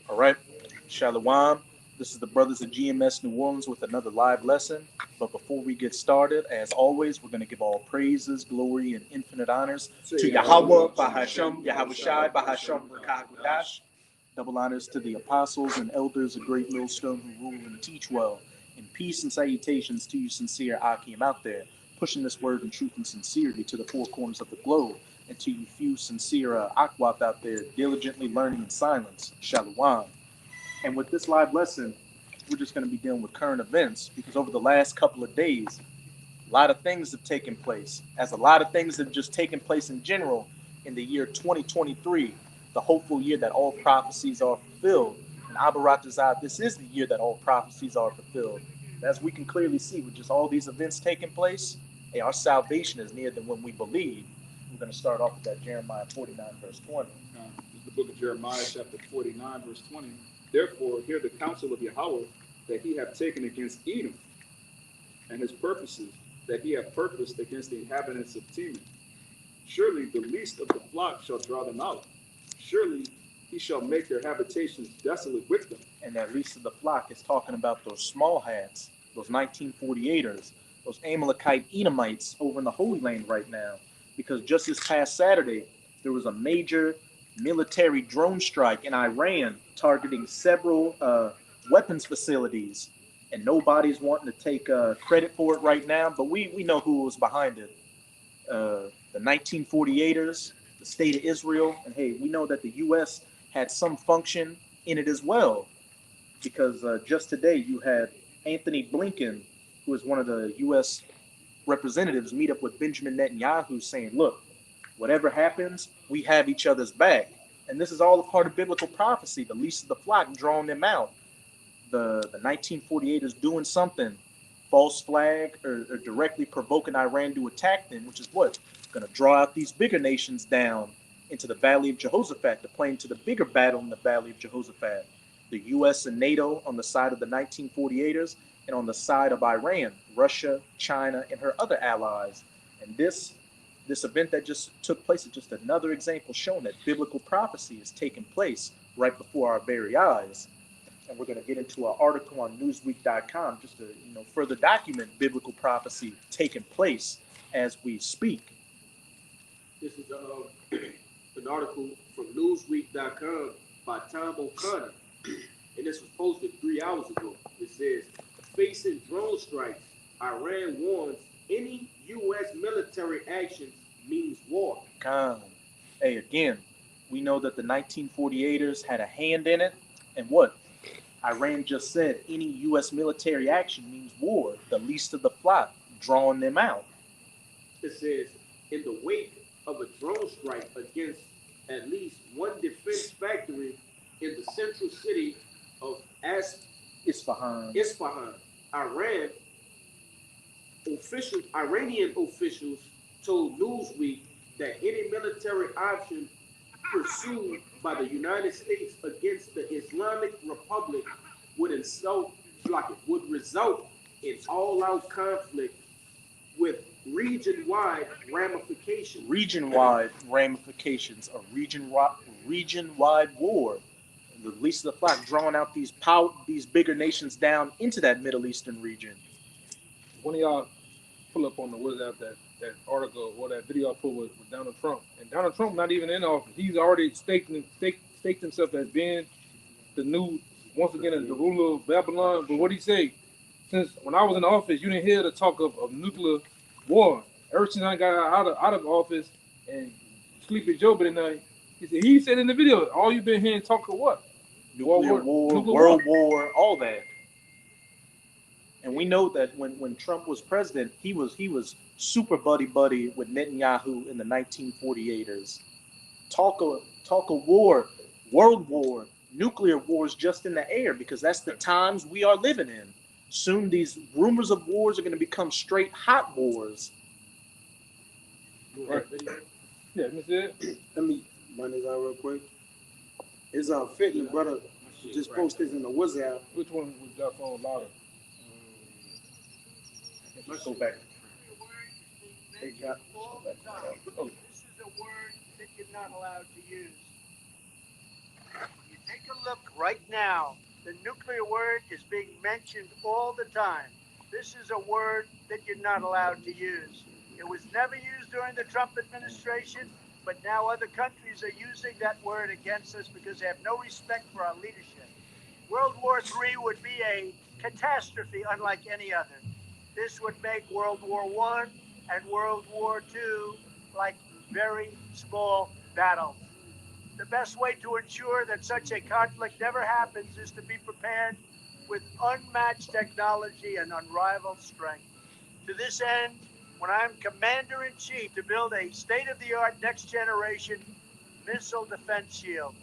All right, Shalawam. This is the brothers of GMS New Orleans with another live lesson. But before we get started, as always, we're going to give all praises, glory, and infinite honors to Yahawah, bahasham, Yahawashi, bahasham, Rakakwadash. Double honors to the apostles and elders of Great Millstone who rule and teach well. And peace and salutations to you sincere Akim out there, pushing this word in truth and sincerity to the four corners of the globe. And to you few sincere Akwaf out there, diligently learning in silence. Shalawam. And with this live lesson, we're just going to be dealing with current events because over the last couple of days, a lot of things have taken place. As a lot of things have just taken place in general in the year 2023, the hopeful year that all prophecies are fulfilled. And Abaratazah, this is the year that all prophecies are fulfilled. As we can clearly see with just all these events taking place, hey, our salvation is nearer than when we believe. We're going to start off with that Jeremiah 49, verse 20. This is the book of Jeremiah, chapter 49, verse 20. Therefore, hear the counsel of Yahawah that he hath taken against Edom, and his purposes that he hath purposed against the inhabitants of Teman. Surely the least of the flock shall draw them out. Surely he shall make their habitations desolate with them. And that least of the flock is talking about those small hats, those 1948ers, those Amalekite Edomites over in the Holy Land right now. Because just this past Saturday, there was a major military drone strike in Iran targeting several weapons facilities. And nobody's wanting to take credit for it right now, but we know who was behind it. The 1948ers, the state of Israel, and hey, we know that the U.S. had some function in it as well. Because just today you had Anthony Blinken, who is one of the U.S. representatives, meet up with Benjamin Netanyahu saying, look, whatever happens, we have each other's back. And this is all a part of biblical prophecy, the least of the flock drawing them out. The 1948ers doing something, false flag, or directly provoking Iran to attack them, which is what? Going to draw out these bigger nations down into the Valley of Jehoshaphat to play into the bigger battle in the Valley of Jehoshaphat. The U.S. and NATO on the side of the 1948ers, and on the side of Iran, Russia, China, and her other allies. And this event that just took place is just another example showing that biblical prophecy is taking place right before our very eyes. And we're going to get into an article on Newsweek.com just to further document biblical prophecy taking place as we speak. This is an article from Newsweek.com by Tom O'Connor, and this was posted 3 hours ago. It says, facing drone strikes, Iran warns any U.S. military action means war. Hey, again, we know that the 1948ers had a hand in it, and what? Iran just said any U.S. military action means war, the least of the flock, drawing them out. It says, in the wake of a drone strike against at least one defense factory in the central city of Isfahan, Iranian officials told Newsweek that any military option pursued by the United States against the Islamic Republic would result in all-out conflict with region-wide ramifications. Region-wide ramifications, a region-wide war. The least of the flock drawing out these bigger nations down into that Middle Eastern region. One of y'all pull up on the WhatsApp that article or that video I put with Donald Trump. And Donald Trump not even in office. He's already staked himself as being the new, once again, as the ruler of Babylon. But what he say? Since when I was in office, you didn't hear the talk of nuclear war. Ever since I got out of office and Sleepy Joe at night, he said in the video, all you've been hearing talk of what? Nuclear war, world war, all that. And we know that when Trump was president, he was super buddy with Netanyahu in the 1948ers. Talk of war, world war, nuclear wars just in the air because that's the times we are living in. Soon these rumors of wars are going to become straight hot wars. Right. Yeah, let me see it. Let me run this out real quick. It's fitting, brother. Just post this in the WhatsApp. Which one was that phone louder? Let's go back. This is a word that you're not allowed to use. When you take a look right now, the nuclear word is being mentioned all the time. This is a word that you're not allowed to use. It was never used during the Trump administration, but now other countries are using that word against us because they have no respect for our leadership. World War III would be a catastrophe unlike any other. This would make World War I and World War II like very small battles. The best way to ensure that such a conflict never happens is to be prepared with unmatched technology and unrivaled strength. To this end, when I'm commander-in-chief to build a state-of-the-art next-generation missile defense shield,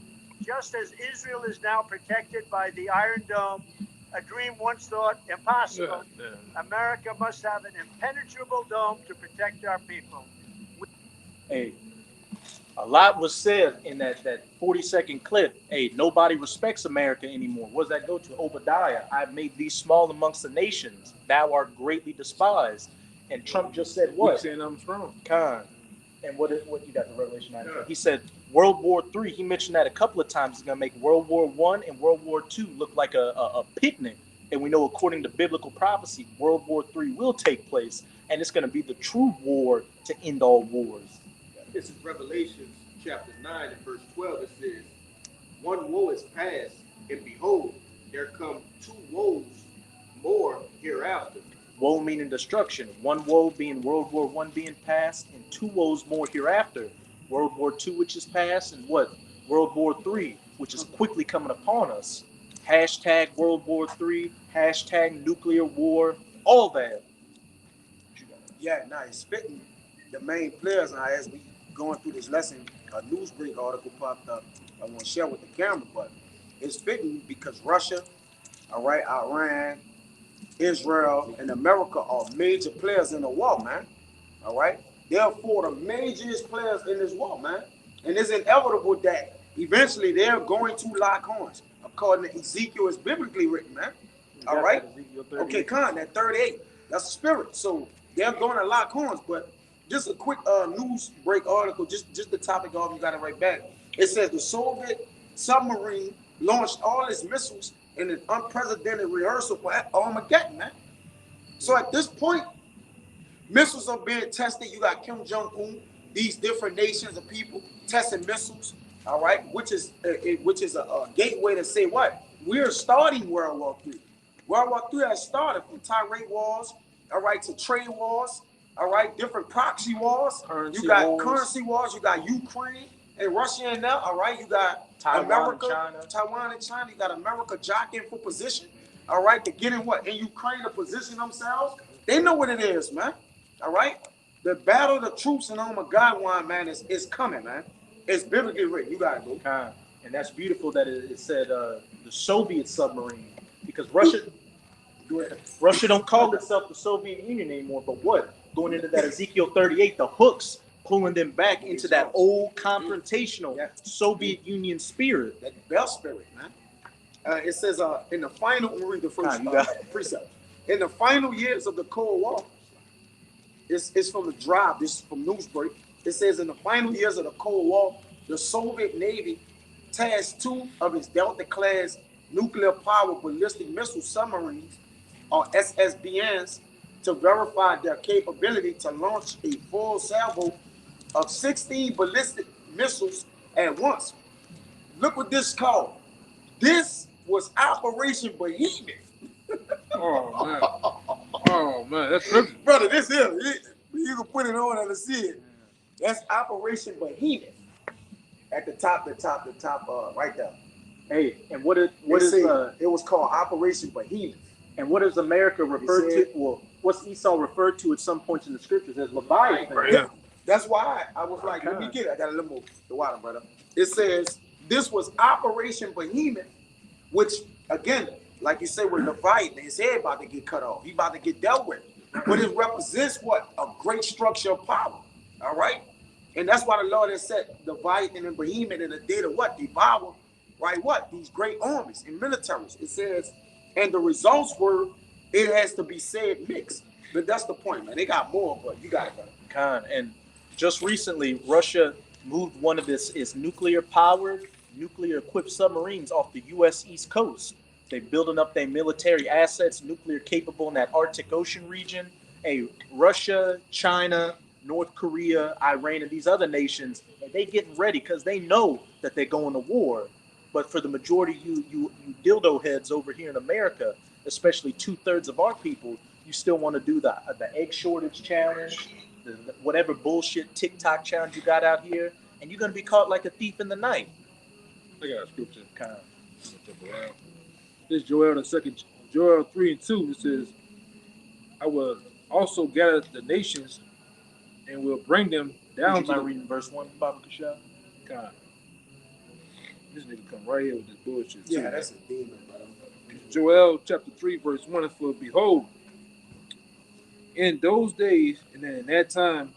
just as Israel is now protected by the Iron Dome, a dream once thought impossible, America must have an impenetrable dome to protect our people. Hey, a lot was said in that 40-second clip. Hey, nobody respects America anymore. What does that go to? Obadiah, I've made thee small amongst the nations. Thou art greatly despised. And Trump just said what? He's saying I'm strong. Khan. And what you got the Revelation 9? He said World War III. He mentioned that a couple of times. He's going to make World War I and World War II look like a picnic. And we know, according to biblical prophecy, World War III will take place. And it's going to be the true war to end all wars. This is Revelation chapter 9 and verse 12. It says, one woe is past, and behold, there come two woes more hereafter. Woe meaning destruction. One woe being World War I being past, and two woes more hereafter. World War II, which is past, and what? World War III, which is quickly coming upon us. Hashtag World War III, hashtag nuclear war, all that. Yeah, now it's fitting. The main players, now as we going through this lesson, a Newsbreak article popped up. I want to share with the camera, but it's fitting because Russia, all right, Iran, Israel, and America are major players in the war, man. All right, they're four of the majorest players in this war, man. And it's inevitable that eventually they're going to lock horns, according to Ezekiel. It's biblically written, man. All right. Okay, Khan, that 38, that's the spirit. So they're going to lock horns, but just a quick news break article, just the topic of you got it right back. It says the Soviet submarine launched all its missiles in an unprecedented rehearsal for Armageddon, man. So at this point, missiles are being tested. You got Kim Jong-un, these different nations of people testing missiles, all right, which is a gateway to say what? We're starting World War III. World War III has started from tirade wars, all right, to trade wars, all right, different proxy wars. You got currency wars. You got Ukraine and Russia in there. All right, you got Taiwan and China. You got America jockeying for position. All right, to get in what? In Ukraine to position themselves. They know what it is, man. All right, the battle of the troops in Armageddon, man, is coming, man. It's biblically written. You got it, bro. And that's beautiful that it said the Soviet submarine, because Russia don't call itself the Soviet Union anymore. But what? Going into that Ezekiel 38, the hooks pulling them back into that old confrontational Soviet Union spirit. That bell spirit, man. It says in the final, we'll read the first precept. In the final years of the Cold War, it's from the Drive, this is from Newsbreak. It says in the final years of the Cold War, the Soviet Navy tasked two of its Delta-class nuclear-powered ballistic missile submarines, or SSBNs, to verify their capability to launch a full salvo of 16 ballistic missiles at once. Look what this is called. This was Operation Behemoth. Oh man, that's perfect. Brother, this is you can put it on and see it. That's Operation Behemoth. At the top, right there. Hey, and what is it was called Operation Behemoth. And what does America refer to? Well, what's Esau referred to at some points in the scriptures as Leviathan? Yeah. That's why I was like, let me get it. I got a little more the water, brother. It says this was Operation Behemoth, which again, like you say, with Leviathan, his head about to get cut off. He about to get dealt with. But it represents what? A great structure of power. All right? And that's why the Lord has said Leviathan and Behemoth in the day to what? Devour, right? What? These great armies and militaries. It says, and the results were, it has to be said mixed. But that's the point, man. They got more, but you got it, man. And just recently, Russia moved one of its nuclear-powered nuclear-equipped submarines off the U.S. East Coast. They're building up their military assets, nuclear capable in that Arctic Ocean region. Russia, China, North Korea, Iran, and these other nations, they getting ready because they know that they're going to war. But for the majority, you dildo heads over here in America, especially 2/3 of our people, you still want to do the egg shortage challenge, the whatever bullshit TikTok challenge you got out here, and you're gonna be caught like a thief in the night. I got a scripture. Kind of. This Joel the second, Joel 3:2. It says, "I will also gather the nations, and will bring them down Would you to mind reading verse 1, Baba Kasha? God." This nigga come right here with this bullshit. Yeah, too, that's man. a demon, brother. Joel chapter 3, verse 1. For behold, in those days and in that time,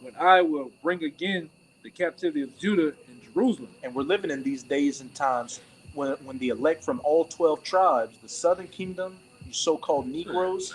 when I will bring again the captivity of Judah and Jerusalem. And we're living in these days and times when the elect from all 12 tribes, the southern kingdom, you so-called Negroes,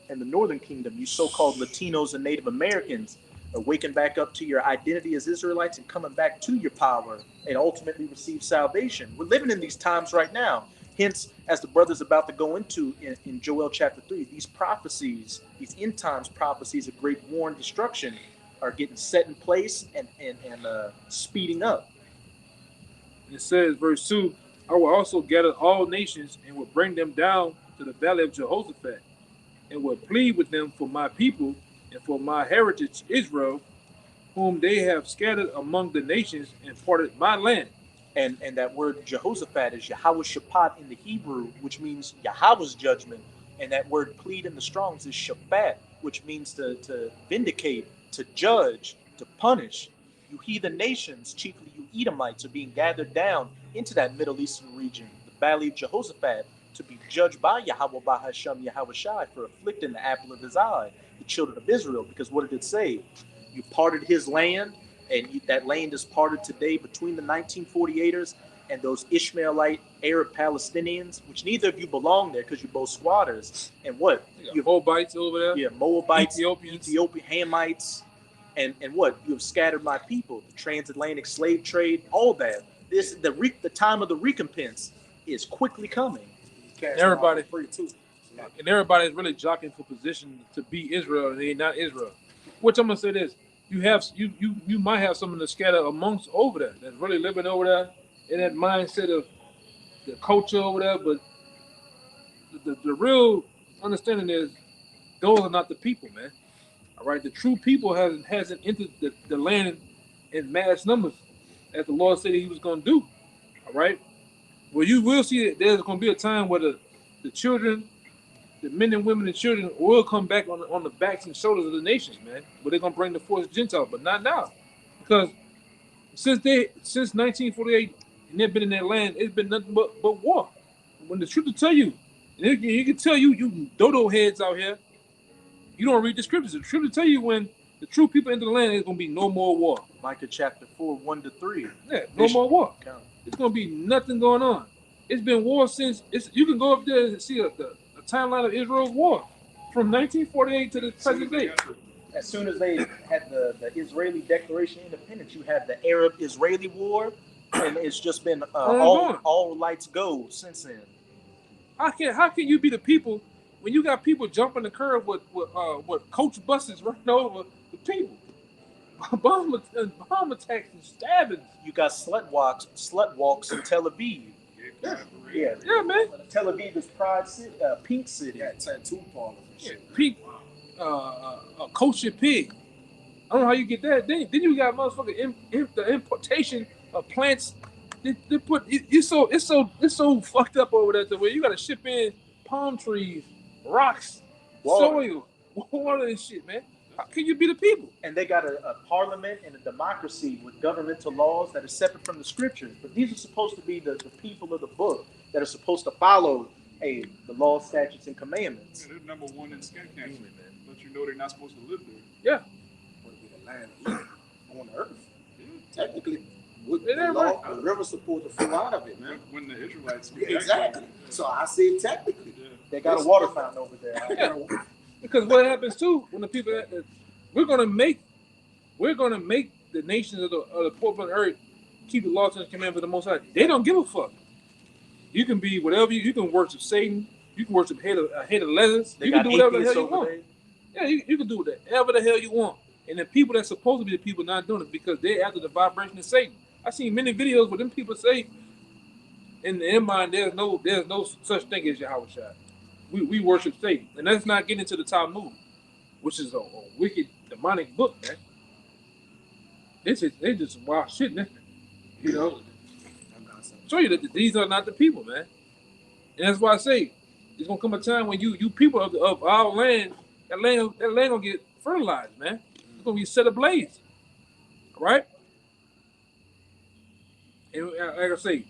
and the northern kingdom, you so-called Latinos and Native Americans, are waking back up to your identity as Israelites and coming back to your power and ultimately receive salvation. We're living in these times right now. Hence, as the brother's about to go into in Joel chapter 3, these prophecies, these end times prophecies of great war and destruction are getting set in place and speeding up. It says, verse 2, I will also gather all nations and will bring them down to the valley of Jehoshaphat and will plead with them for my people and for my heritage Israel, whom they have scattered among the nations and parted my land. And that word Jehoshaphat is Yahawashi in the Hebrew, which means Yahweh's judgment. And that word plead in the Strongs is Shaphat, which means to vindicate, to judge, to punish. You heathen nations, chiefly you Edomites, are being gathered down into that Middle Eastern region, the valley of Jehoshaphat, to be judged by Yahawah bahasham Yahawashi for afflicting the apple of his eye, the children of Israel. Because what did it say? You parted his land, and that land is parted today between the 1948ers and those Ishmaelite Arab Palestinians, which neither of you belong there because you're both squatters. And what? You have Moabites over there. Yeah, Moabites, Ethiopians. Hamites, and what? You have scattered my people. The transatlantic slave trade, all that. This the time of the recompense is quickly coming. Everybody free too. And everybody's really jockeying for position to be Israel, and they not Israel. Which I'm gonna say this: you might have some of the scatter amongst over there that's really living over there in that mindset of the culture over there. But the real understanding is those are not the people, man. All right, the true people hasn't entered the land in mass numbers as the Lord said He was gonna do. All right. Well, you will see that there's gonna be a time where the children, the men and women and children will come back on the backs and shoulders of the nations, man. But they're gonna bring the forced Gentiles, but not now, because since 1948 and they've been in that land, it's been nothing but war. When the truth will tell you, and you can tell you dodo heads out here, you don't read the scriptures. The truth will tell you when the true people enter the land, there's gonna be no more war. Micah chapter 4, 1-3. Yeah, no more war. It's gonna be nothing going on. It's been war since. You can go up there and see a timeline of Israel's war from 1948 to the present day. As soon as they had the Israeli Declaration of Independence, you had the Arab-Israeli War, and it's just been all lights go since then. How can you be the people when you got people jumping the curb with coach buses running over the people, bomb attacks and stabbings? You got slut walks in Tel Aviv. Yeah, man. Tel Aviv is Pride City, Pink City. Yeah, tattoo parlors and shit. Pink, kosher pig. I don't know how you get that. Then you got motherfucking the importation of plants. They put it's so fucked up over there to where you gotta ship in palm trees, rocks, soil, water and shit, man. How can you be the people? And they got a parliament and a democracy with governmental laws that are separate from the scriptures. But these are supposed to be the people of the book that are supposed to follow the law, statutes, and commandments. Yeah, they're number one in skin cancer, man. But you know they're not supposed to live there. Yeah. Want to be the land of Eden on earth. Yeah. Technically, the river's supposed to flow out of it, man. When the Israelites exactly. So I say technically. Yeah. They got a water fountain over there. Yeah. Because what happens too when the people we're gonna make the nations of the people on earth keep the laws and commandments of the Most High. They don't give a fuck. You can be whatever you can worship Satan. You can worship a head of leathers. They You can got do whatever the atheists hell you over want. there. Yeah, you can do whatever the hell you want. And the people that's supposed to be the people not doing it because they're after the vibration of Satan. I've seen many videos where them people say, in their mind, there's no such thing as Yahawashi. We worship Satan, and that's not getting into the Talmud, which is a wicked demonic book, man. It's just some wild shit, man. You know, show you that these are not the people, man. And that's why I say there's gonna come a time when you people of our land, that land gonna get fertilized, man. It's gonna be set ablaze, right? And like I say,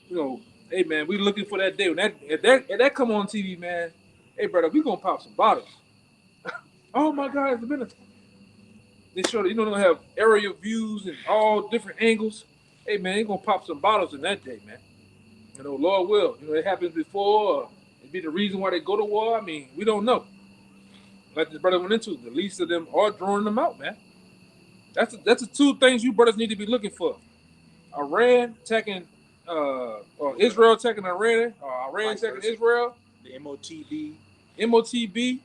you know, hey man, we looking for that day when if that come on TV, man. Hey brother, we gonna pop some bottles. Oh my God, it's been they show that, you know, they're gonna have aerial views and all different angles. Hey man, they gonna pop some bottles in that day, man. You know, Lord will. You know, it happens before. Or it be the reason why they go to war. I mean, we don't know. Like this brother went into, the least of them are drawing them out, man. That's the two things you brothers need to be looking for. Iran attacking, or Israel attacking Iran, or Iran attacking Israel. The MOTB. MOTB.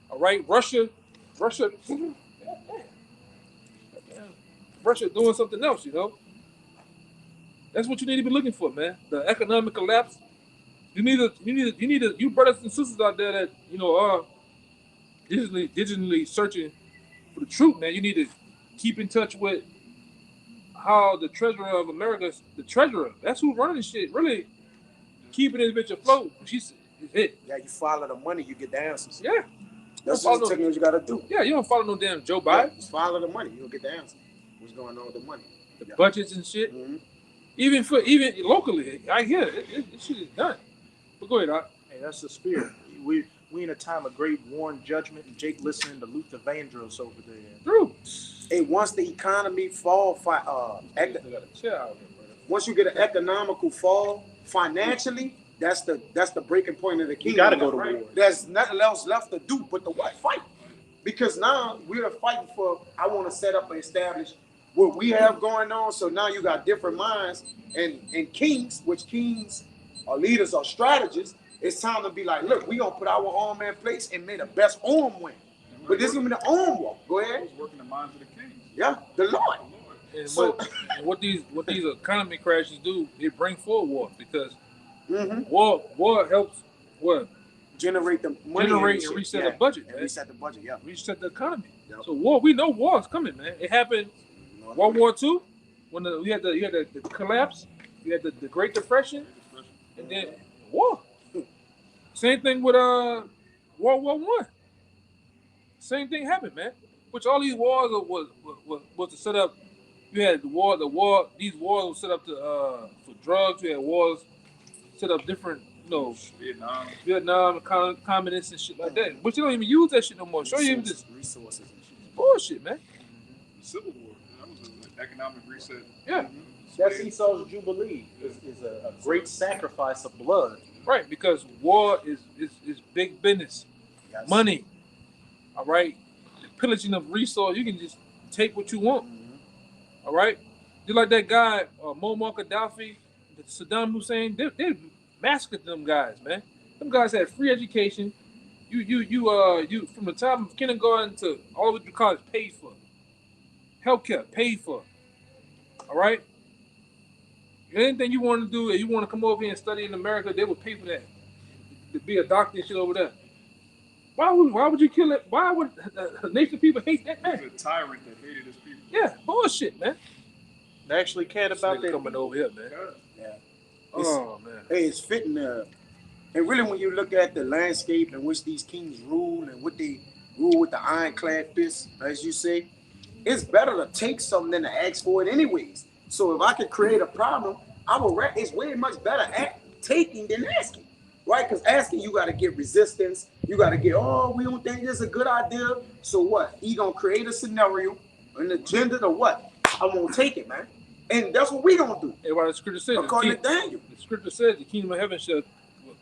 All right, Russia doing something else, you know. That's what you need to be looking for, man. The economic collapse. You brothers and sisters out there that, you know, are digitally searching for the truth, man. You need to keep in touch with how the treasurer of America, the treasurer, that's who's running this shit, really keeping this bitch afloat. She's it. Yeah, you follow the money, you get the answers. Yeah. That's just what you gotta do. Yeah, you don't follow no damn Joe Biden. Yeah, just follow the money, you'll get the answer. What's going on with the money? The budgets and shit. Mm-hmm. Even locally, I hear it. This shit is done. But go ahead, Doc. Hey, that's the spirit. We in a time of great war and judgment, and Jake listening to Luther Vandross over there. True. Hey, once the economy fall, once you get an economical fall financially, that's the breaking point of the kingdom. You gotta go to right? war. There's nothing else left to do but to what? Fight. Because now we're fighting for, I want to set up and establish what we have going on. So now you got different minds and kings, which kings are leaders or strategists. It's time to be like, look, we're going to put our arm in place and make the best arm win. But this is going to be the arm war. Go ahead. It's working the minds of the kings. Yeah, the Lord. And So- what these economy crashes do, they bring forward war because Mm-hmm. war helps what? Generate the money. Generate and reset the budget, And man. reset the budget, yeah. Reset the economy. Yep. So war, we know war is coming, man. It happened World War II when you had the collapse, you had the Great Depression, and then war. Same thing with World War I. Same thing happened, man. Which all these wars was to set up. You had the war. These wars were set up for drugs. You had wars set up different, you know, Vietnam, communists and shit like that. But you don't even use that shit no more. Show you this resources and shit. bullshit, man. The Civil War, that was an economic reset. Yeah. That's Esau's Jubilee. Is a great sacrifice of blood. Right, because war is big business. Yes. Money. All right. The pillaging of resources, you can just take what you want. All right. Just like that guy, Muammar Gaddafi, Saddam Hussein, they massacred them guys, man. Them guys had free education. You from the time of kindergarten to all the way through college paid for. Healthcare paid for. All right. Anything you want to do, you want to come over here and study in America, they would pay for that. To be a doctor and shit over there. Why would you kill it? Why would a nation of people hate that man? He was a tyrant that hated his people. Yeah, bullshit, man. They actually cared about that. coming over here, man. Yeah. Oh man. Hey, it's fitting. And really, when you look at the landscape in which these kings rule and what they rule with the ironclad fist, as you say, it's better to take something than to ask for it anyways. So if I could create a problem, it's way much better at taking than asking, right? Because asking, you got to get resistance. You got to get, we don't think this is a good idea. So what? He going to create a scenario, an agenda to what? I'm going to take it, man. And that's what we going to do. Hey, what the scripture says, According to Daniel. the scripture says the kingdom of heaven shall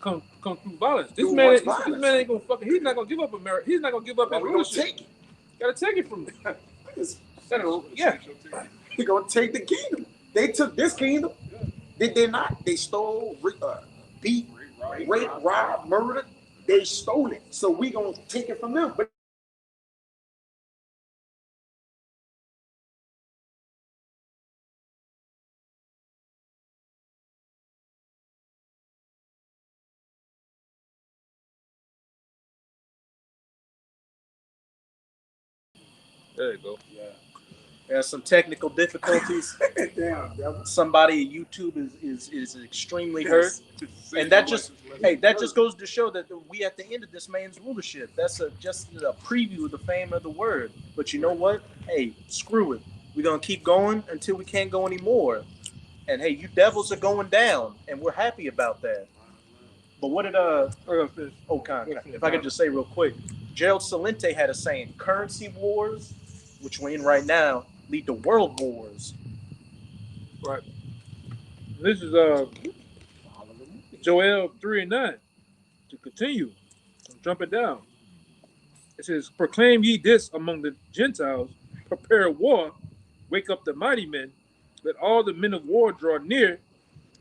come through violence. This Through man what's ain't violence? gonna fucking, he's not gonna give up America. He's not gonna give up But his we going to rulership. take it. Gotta take it from him. It's- Yeah. We're gonna take the kingdom. They took this kingdom. Did they not? They stole, beat, rape, robbed, murdered. They stole it. So we gonna take it from them. But There you go. yeah. There's some technical difficulties. Damn, devil. Somebody at YouTube is extremely hurt, and that just goes to show that we at the end of this man's rulership. That's just a preview of the fame of the word. But you know what? Hey, screw it. We're gonna keep going until we can't go anymore. And hey, you devils are going down, and we're happy about that. But what did if I could just say real quick, Gerald Salente had a saying: currency wars, which we're in right now, lead to world wars. Right. This is Joel 3:9. To continue, jump it down. It says, "Proclaim ye this among the Gentiles: prepare war, wake up the mighty men, let all the men of war draw near,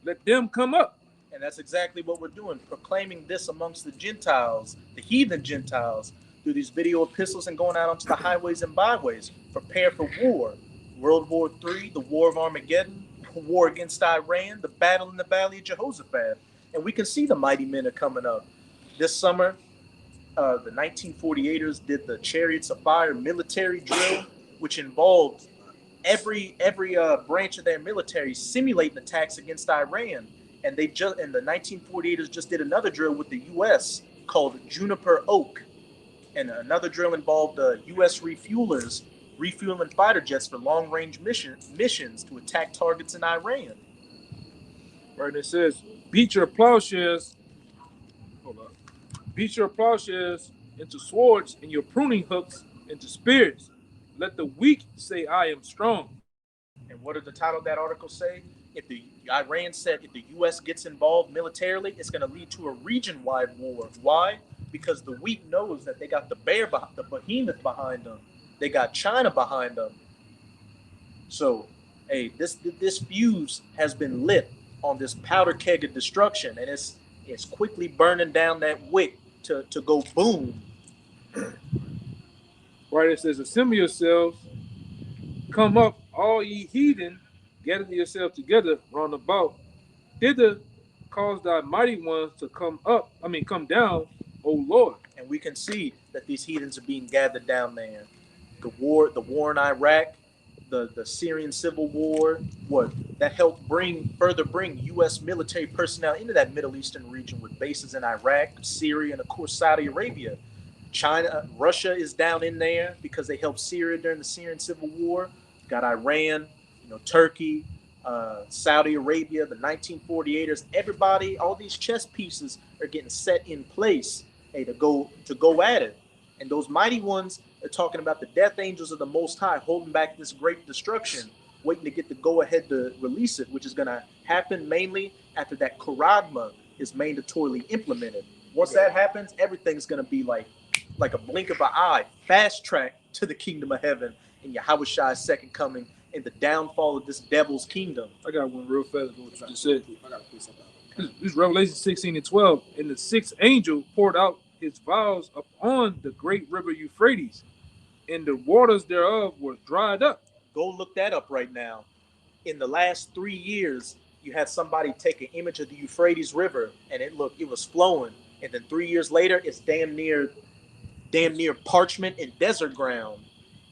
let them come up." And that's exactly what we're doing, proclaiming this amongst the Gentiles, the heathen Gentiles, through these video epistles and going out onto the highways and byways. Prepare for war. World War III, the War of Armageddon, war against Iran, the battle in the Valley of Jehoshaphat. And we can see the mighty men are coming up. This summer, the 1948ers did the Chariots of Fire military drill, which involved every branch of their military simulating attacks against Iran. And the 1948ers just did another drill with the U.S. called Juniper Oak, and another drill involved U.S. refuelers refueling fighter jets for long-range missions to attack targets in Iran. Right. And it says, "Beat your plowshares." Hold on. "Beat your plowshares into swords and your pruning hooks into spears. Let the weak say, I am strong." And what did the title of that article say? Iran said if the U.S. gets involved militarily, it's going to lead to a region-wide war. Why? Because the weak knows that they got the behemoth behind them. They got China behind them. So, hey, this fuse has been lit on this powder keg of destruction, and it's quickly burning down that wick to go boom. Right. It says, "Assemble yourselves, come up, all ye heathen, gather yourselves together round about. Thither cause thy mighty ones to come down, O Lord." And we can see that these heathens are being gathered down there. The war in Iraq, the Syrian civil war, that helped further bring U.S. military personnel into that Middle Eastern region with bases in Iraq, Syria, and of course Saudi Arabia. Russia is down in there because they helped Syria during the Syrian civil war. Got Iran, Turkey, Saudi Arabia, the 1948ers. Everybody, all these chess pieces are getting set in place, to go at it. And those mighty ones are talking about the death angels of the Most High holding back this great destruction, waiting to get the go ahead to release it, which is going to happen mainly after that Karagma is mandatorily implemented. Once that happens, everything's going to be like a blink of an eye, fast track to the kingdom of heaven and Yahawashi's second coming and the downfall of this devil's kingdom. I got one real fast. What you just said. This is Revelation 16:12. "And the sixth angel poured out his vials upon the great river Euphrates, and the waters thereof were dried up." Go look that up right now. In the last 3 years, you had somebody take an image of the Euphrates River, and it was flowing. And then 3 years later, it's damn near parchment and desert ground.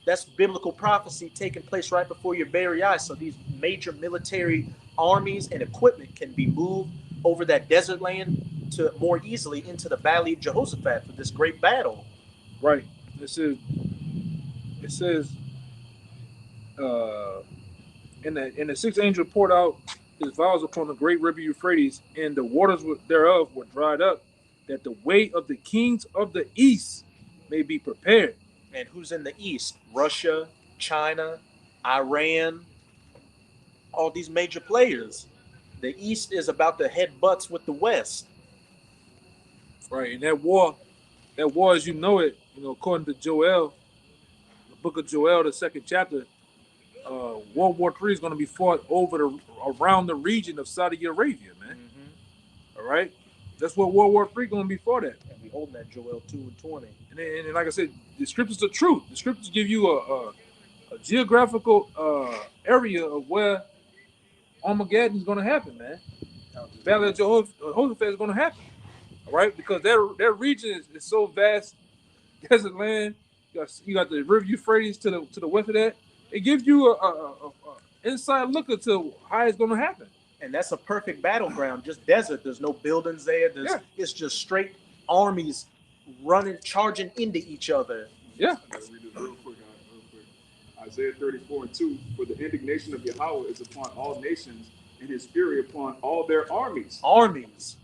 That's biblical prophecy taking place right before your very eyes. So these major military armies and equipment can be moved over that desert land to more easily into the Valley of Jehoshaphat for this great battle. Right. It says, and the sixth angel poured out his vials upon the great river Euphrates, and the waters thereof were dried up, that the way of the kings of the east may be prepared. And who's in the east? Russia, China, Iran, all these major players. The east is about to head butts with the west. Right. And that war, as you know it, according to Joel, the book of Joel, the second chapter, World War III is going to be fought around the region of Saudi Arabia, man. All right, that's what World War III going to be fought at. And we holding that Joel 2:20. And like I said, the scriptures are true. The scriptures give you a geographical area of where Armageddon is going to happen, man. Battle of Jehoshaphat is going to happen. All right, because that region is so vast, desert land. You got the River Euphrates to the west of that. It gives you a inside look into how it's going to happen. And that's a perfect battleground. Just desert. There's no buildings there. It's just straight armies running, charging into each other. Yeah. I gotta read this real quick. Isaiah 34:2. For the indignation of Yahweh is upon all nations, and his fury upon all their armies. Armies.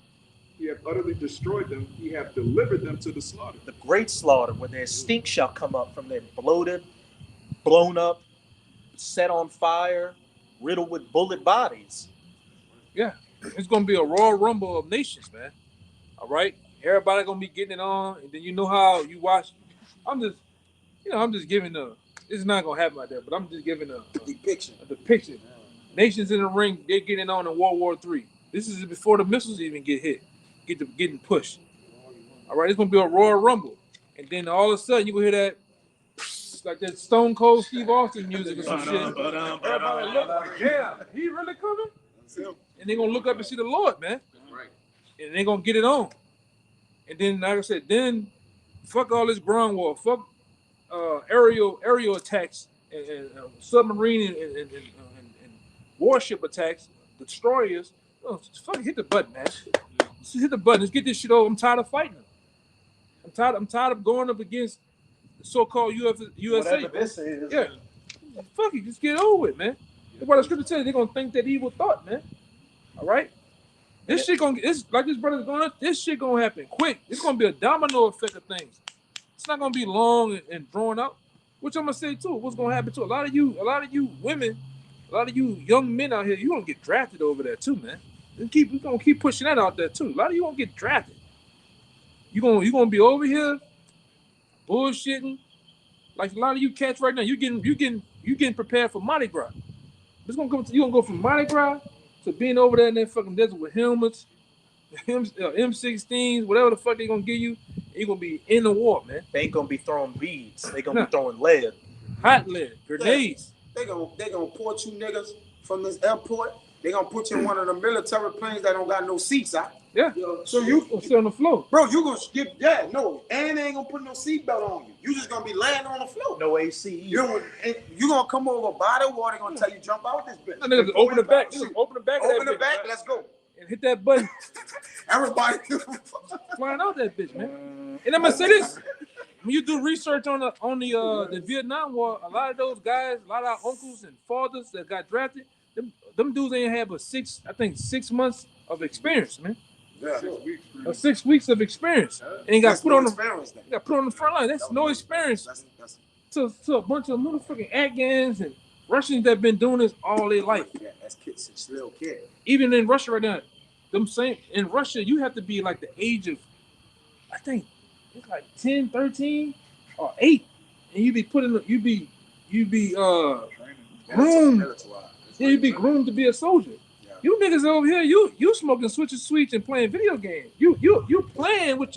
He hath utterly destroyed them. He hath delivered them to the slaughter. The great slaughter, where their stink shall come up from them, bloated, blown up, set on fire, riddled with bullet bodies. Yeah, it's gonna be a Royal Rumble of nations, man. All right, everybody gonna be getting it on, and then you know how you watch. I'm just giving it's not gonna happen like that, but I'm just giving a depiction. Nations in the ring, they're getting on in World War III. This is before the missiles even getting pushed. All right, it's gonna be a Royal Rumble, and then all of a sudden you will hear that. Like that Stone Cold Steve Austin music or some shit. Everybody look like, yeah, he really coming? And they're going to look up and see the Lord, man. Right. And they're going to get it on. And then, like I said, then fuck all this ground war. Fuck aerial attacks and submarine and warship attacks, destroyers. Oh, just fucking hit the button, man. Just hit the button. Let's get this shit over. I'm tired of fighting them. I'm tired of going up against the so-called USA. Whatever this is. Yeah. Fuck it. Just get it over with, man. That's why the scripture says they're going to think that evil thought, man. All right? This shit going to, like this brother's going, this shit going to happen quick. It's going to be a domino effect of things. It's not going to be long and drawn out, which I'm going to say, too. What's going to happen, too? A lot of you women, a lot of you young men out here, you're going to get drafted over there, too, man. We're going to keep pushing that out there, too. A lot of you going to get drafted. You're going to be over here bullshitting. Like a lot of you cats right now, you getting prepared for Mardi Gras. It's gonna come to you. Gonna go from Mardi Gras to being over there in that fucking desert with helmets, M16s, whatever the fuck they gonna give you. You're gonna be in the war, man. They ain't gonna be throwing beads. They gonna be throwing lead, hot lead, grenades. They gonna port you niggas from this airport. They gonna put you in one of the military planes that don't got no seats out. Yeah. So you gonna sit on the floor, bro. You gonna skip and they ain't gonna put no seatbelt on you. You just gonna be laying on the floor. No AC. You gonna come over body water. Gonna tell you jump out this bitch. Niggas open the back. Open the back. Open the back. Let's go. And hit that button. Everybody flying out that bitch, man. And I'm gonna say this: when you do research on the Vietnam War, a lot of those guys, a lot of our uncles and fathers that got drafted, them dudes ain't have but 6 months of experience, man. Yeah. 6 weeks of experience, and he got put on the front line. That's no experience to a bunch of motherfucking Afghans and Russians that been doing this all their life. Yeah, that's kids, it's little kid. Even in Russia right now, in Russia you have to be like the age of, I think it's like 10, 13, or 8, and you be groomed. Yeah, you be groomed to be a soldier. You niggas over here, you smoking switch and playing video games. You playing what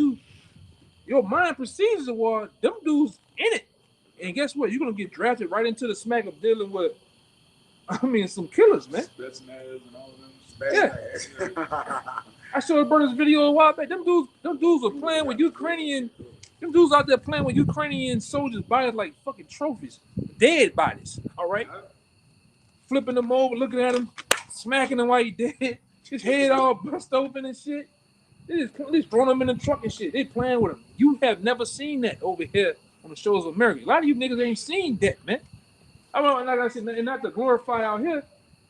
your mind perceives as a war. Them dudes in it. And guess what? You're gonna get drafted right into the smack of dealing with, some killers, man. Spetsnaz and all of them. Yeah. I showed brothers video a while back. Them dudes were playing with Ukrainian. Them dudes out there playing with Ukrainian soldiers' bodies like fucking trophies, dead bodies. All right, flipping them over, looking at them, smacking him while he dead, his head all bust open and shit. They just throwing him in the truck and shit. They playing with him. You have never seen that over here on the shores of America. A lot of you niggas ain't seen that, man. I mean, like I said, and not to glorify out here.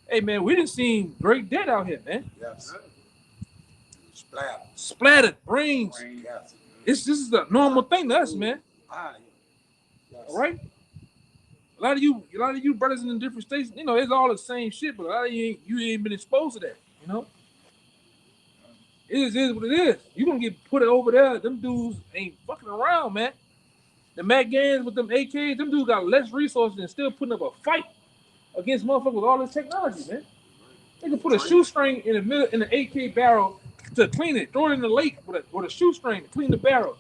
Hey, man, we done seen great dead out here, man. Yes. Splattered brains. Yes. This is the normal thing to us, man. Yes. All right. A lot of you brothers in the different states, it's all the same shit, but a lot of you ain't been exposed to that, It is what it is. You gonna get put over there. Them dudes ain't fucking around, man. The Mac Gans with them AKs, them dudes got less resources and still putting up a fight. against motherfuckers with all this technology, man. They can put a shoestring in the middle in the AK barrel to clean it, throw it in the lake with a shoestring to clean the barrel,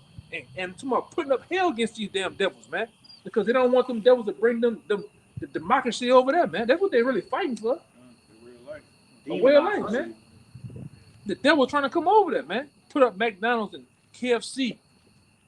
and tomorrow putting up hell against these damn devils, man. Because they don't want them devils to bring them the democracy over there, man. That's what they're really fighting for. A way of life, man. The devil trying to come over there, man. Put up McDonald's and KFC,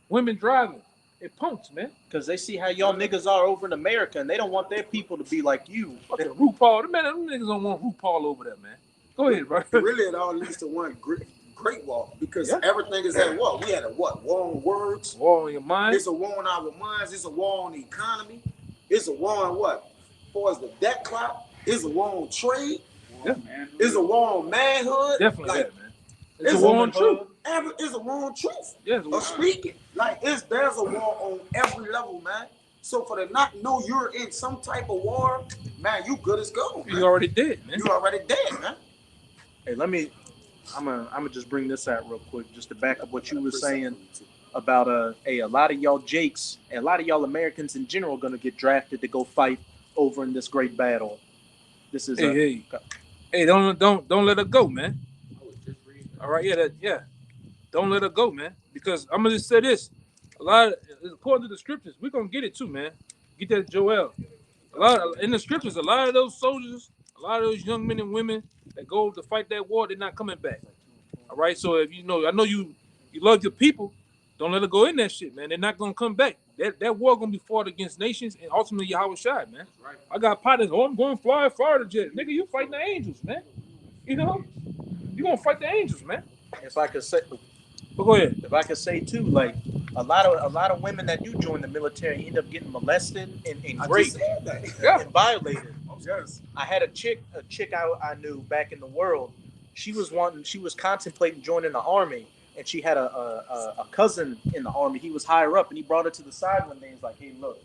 women driving, and punks, man. Because they see how y'all niggas are over in America, and they don't want their people to be like you. Fucking RuPaul, them niggas don't want RuPaul over there, man. Go ahead, bro. Really, it all leads to one great war because everything is at war. We had a what? War on words. War on your mind. It's a war on our minds. It's a war on the economy. It's a war on what? As far as the debt clock, it's a war on trade. Yeah. It's a war on manhood. Definitely like, that, man. It's a war on truth. It's a war on truth. Yeah, of speaking. Like there's a war on every level, man. So for the not know you're in some type of war, man, you good as gold. You already dead, man. You already dead, man. Hey, I'm gonna just bring this out real quick, just to back up what you were saying about a lot of y'all Jakes and a lot of y'all Americans in general gonna get drafted to go fight over in this great battle. This is hey, don't let her go, man. All right, don't let her go, man. Because I'm gonna just say this: according to the scriptures, we're gonna get it too, man. Get that, Joel. In the scriptures, a lot of those soldiers, a lot of those young men and women that go to fight that war, they're not coming back. All right, so if I know you love your people, don't let her go in that shit, man. They're not gonna come back. That war gonna be fought against nations and ultimately Yahawashi, man. Right. I got partners. I'm going to fly fighter jet, nigga. You fighting the angels, man. You know, you gonna fight the angels, man. If I could say, but go ahead. If I could say too, like a lot of women that do join the military end up getting molested and raped and violated. Yes. I had a chick I knew back in the world. She was contemplating joining the army, and she had a cousin in the army. He was higher up, and he brought her to the side one day. He's like, "Hey, look,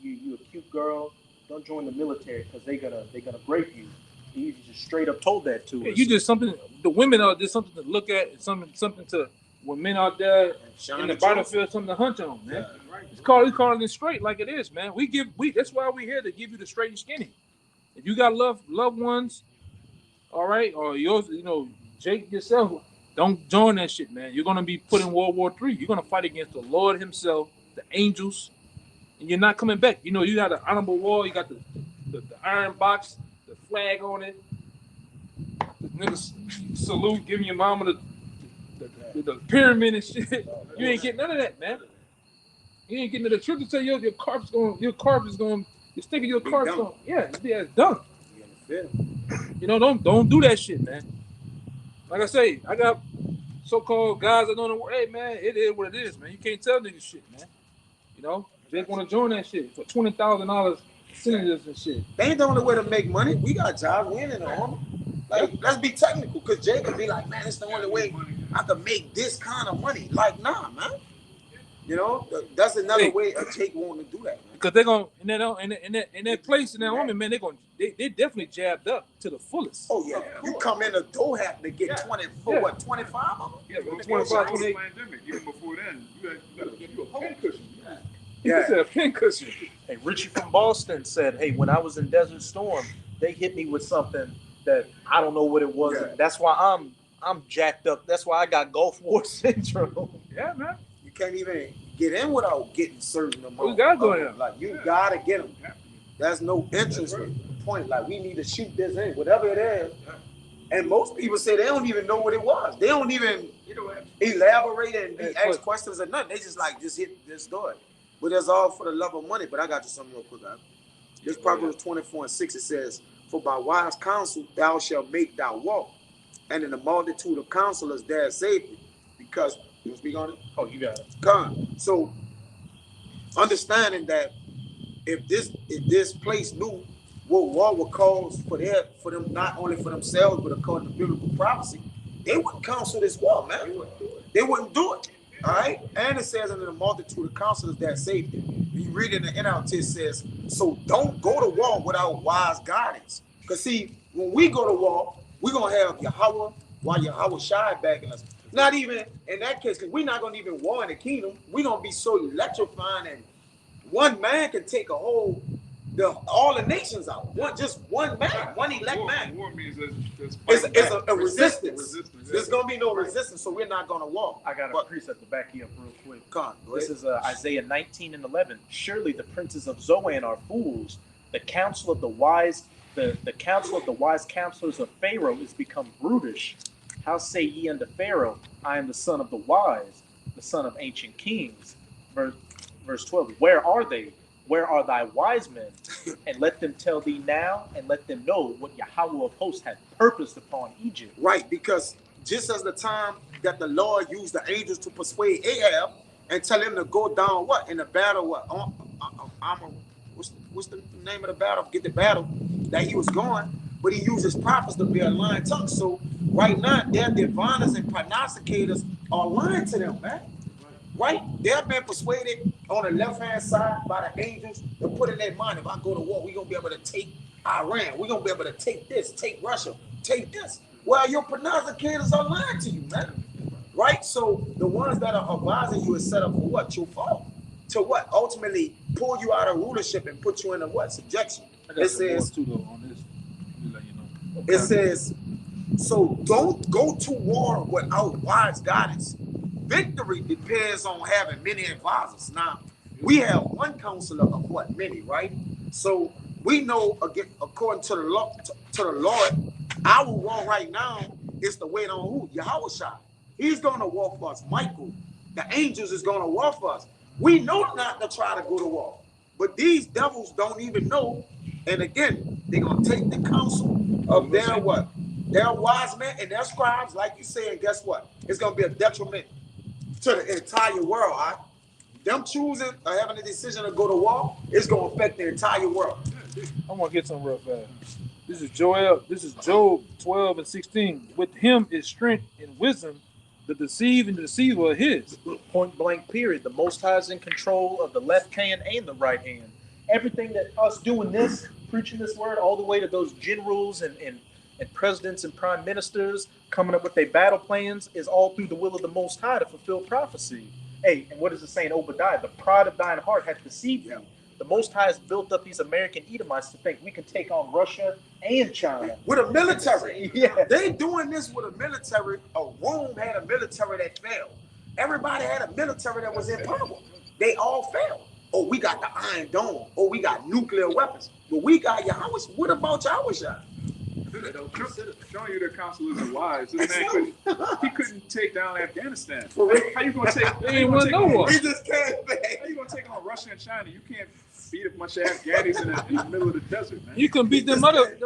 you a cute girl. Don't join the military because they gonna rape you." He just straight up told that to us. You just something. The women are just something to look at. Something to when men out there in the battlefield, something to hunch on, man. Yeah, right. It's calling it straight like it is, man. That's why we're here to give you the straight and skinny. If you got loved ones, all right, or yours, Jake yourself, don't join that shit, man. You're gonna be put in World War III. You're gonna fight against the Lord Himself, the angels, and you're not coming back. You got the honorable war. You got the iron box, the flag on it. The niggas salute, giving your mama the pyramid and shit. You ain't getting none of that, man. You ain't getting the truth to tell you your carp is going. You're sticking your carp on. Yeah, it's done. Don't do that shit, man. Like I say, I got so-called guys that don't know. Hey, man, it is what it is, man. You can't tell niggas shit, man. They want to join that shit for $20,000 senators and shit. They ain't the only way to make money. We got jobs. We ain't in the army. Like, let's be technical, because Jay could be like, man, it's the only way I could make this kind of money. Like, nah, man. That's another way of Jake wanting to do that, man. Because they're going in that place in that army, man, they definitely jabbed up to the fullest. Oh, yeah. You come in a door hat to get 25 of them? Yeah, but 25, 28. Pandemic, even before then, you got to get you a pin cushion. Yeah. Said a pin cushion. Hey, Richie from Boston said, hey, when I was in Desert Storm, they hit me with something that I don't know what it was. Yeah. That's why I'm jacked up. That's why I got Gulf War syndrome. Yeah, man. You can't even get in without getting certain amount. You gotta go in. Like, you gotta get them. There's no interest point. Like, we need to shoot this in, whatever it is. And most people say they don't even know what it was. They don't even elaborate and be asked questions or nothing. They just hit this door. But that's all for the love of money. But I got you something real quick, guys. This Proverbs 24:6, it says, for by wise counsel thou shalt make thy walk, and in the multitude of counselors there is safety. Because, you want to speak on it? Oh, you got it. God. So, understanding that if this place knew what war would cause for them, not only for themselves, but according to biblical prophecy, they wouldn't counsel this war, man. They wouldn't do it. All right? And it says, in the multitude of counselors there is safety. You read in the NLT, it says, so don't go to war without wise guidance. Because see, when we go to war, we're going to have Yahawaah while Yahawashi backing us. Not even in that case, because we're not going to even war in the kingdom. We're going to be so electrifying, and one man can take a whole all the nations out. Just one man, one elect man. War means It's a resistance. Resistance. There's gonna be no resistance, so we're not gonna walk. I got a precept to back you up real quick. Go This ahead. is Isaiah 19:11. Surely the princes of Zoan are fools. The counsel of the wise, the counsel of the wise counselors of Pharaoh is become brutish. How say ye unto Pharaoh, I am the son of the wise, the son of ancient kings? Verse 12. Where are they? Where are thy wise men? And let them tell thee now, and let them know what Yahawah of hosts hath purposed upon Egypt. Right, because just as the time that the Lord used the angels to persuade Ahab and tell him to go down what in the battle, what what's the name of the battle? Get the battle that he was going, but he used his prophets to be a lying tongue. So right now, their diviners and prognosticators are lying to them, man. Right? They have been persuaded on the left-hand side by the angels to put in their mind, if I go to war, we're going to be able to take Iran. We're going to be able to take this, take Russia, take this. Well, your prognosticators are lying to you, man. Right? So the ones that are advising you is set up for what? Your fall. To what? Ultimately pull you out of rulership and put you into what? Subjection. It says, too, though, on this. Let you know. it says, so don't go to war without wise guidance. Victory depends on having many advisors. Now, we have one counselor of what? Many, right? So we know, again, according to the Lord, our war right now is to wait on who? Yahawashi. He's going to war for us. Michael, the angels is going to war for us. We know not to try to go to war. But these devils don't even know. And again, they're going to take the counsel of their what? Their wise men and their scribes, like you said, and guess what? It's going to be a detriment to the entire world. All right? Them choosing or having a decision to go to war, it's going to affect the entire world. I'm going to get some real fast. This is Job 12:16. With him is strength and wisdom. The deceive and the deceiver are his. Point blank period. The Most High is in control of the left hand and the right hand. Everything that us doing this, preaching this word, all the way to those generals and presidents and prime ministers coming up with their battle plans, is all through the will of the Most High to fulfill prophecy. Hey, and what is it saying, Obadiah? The pride of thine heart hath deceived you. The Most High has built up these American Edomites to think we can take on Russia and China. With a military. Yeah. They doing this with a military. Rome had a military that failed. Everybody had a military that was in power. They all failed. Oh, we got the Iron Dome. Oh, we got nuclear weapons. But we got Yahawashi. What about Yahawashi? Showing you the counselors are wise. This man couldn't take down Afghanistan. For real. How you gonna take? They ain't want no one. He just came back. How you gonna take on Russia and China? You can't beat a bunch of Afghanis in the middle of the desert, man. You can beat them other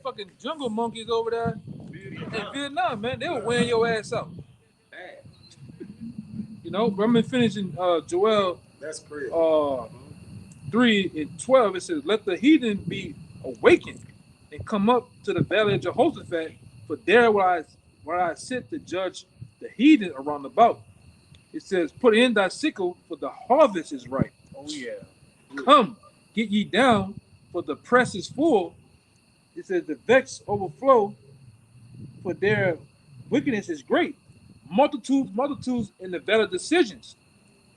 fucking jungle monkeys over there in Vietnam, man. They were wearing your ass out. You know, but I'm finishing Joel. That's crazy. 3:12. It says, "Let the heathen be awakened and come up to the valley of Jehoshaphat, for there where I sit to judge the heathen around about." It says, "Put in thy sickle, for the harvest is ripe." Oh yeah. Come, get ye down, for the press is full. It says, "The vex overflow, for their wickedness is great. Multitudes in the valley of decisions.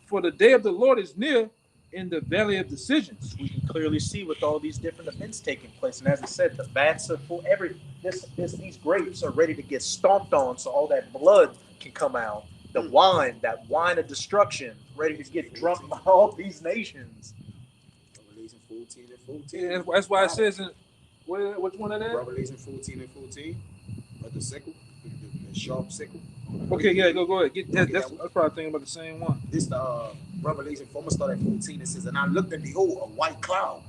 For the day of the Lord is near in the valley of decisions." We can clearly see with all these different events taking place, and as I said, the vats are full. These grapes are ready to get stomped on, so all that blood can come out. The wine, that wine of destruction, ready to get drunk by all these nations. Revelation 14 and 14. Yeah, that's why it says in which one of that? Revelation 14 and 14. But the sickle, the sharp sickle. Okay, yeah, go ahead. Get that. Okay, That's probably thinking about the same one. This Revelation 4, I'm gonna start at 14. It says, "And I looked and behold a white cloud,